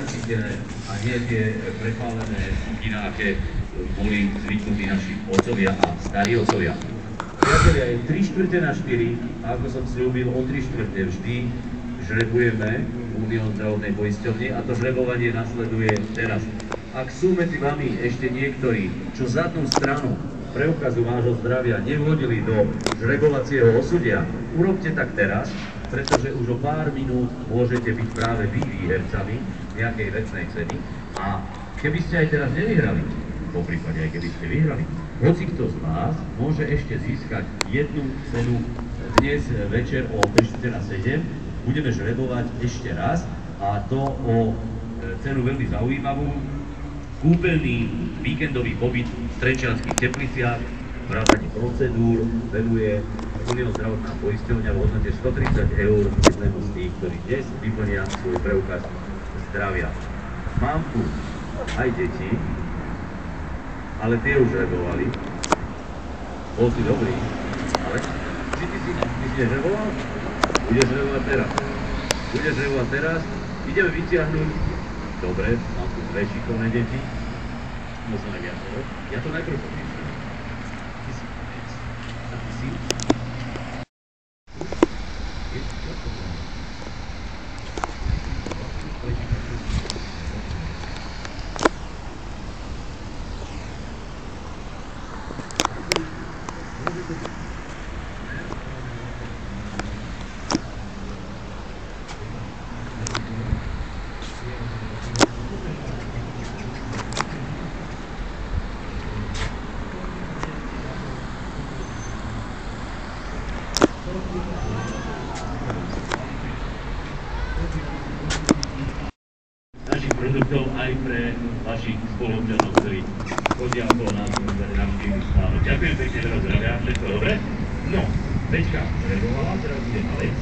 zachytené a nie tie prepálené skutina, aké boli zvyknutí naši otcovia a starí otcovia. Priatelia, je 3/4 a ako som slúbil, o 3/4 vždy žrebujeme Unión zdravotnej poisťovne a to žrebovanie nasleduje teraz. Ak sú medzi vami ešte niektorí, čo zadnú stranu preukazu vášho zdravia nevhodili do žrebovacieho osudia, urobte tak teraz, pretože už o pár minút môžete byť práve vy výhercami nejakej vecnej ceny a keby ste aj teraz nevyhrali, po prípade aj keby ste vyhrali, hoci kto z vás môže ešte získať jednu cenu dnes večer o 6:07. Budeme žrebovať ešte raz a to o cenu veľmi zaujímavú. Kúpeľný víkendový pobyt v Trenčianskych Tepliciach, vrátane procedúr, venuje Unión zdravotná poisťovňa v hodnote 130 € jednému z tých, ktorí dnes vyplnia svoj preukaz zdravia. Mám tu aj deti, ale tie už žrebovali. Bol si dobrý, ale či ty si nežreboval? Budeš žrebovať teraz. Budeš žrebovať teraz. Ideme vyťahnuť. Dobre, mám tu dve šikovné deti. Možno aj viacero. Ja to najprv popíšem. Ty si konec. A ty si? Našich produktov aj pre vašich spoluobčanov, ktorí chodia okolo nás navštíviť stále. Ďakujem pekne, veľa zdravia, všetko dobre? No, Peťka žrebovala, teraz ide na vec.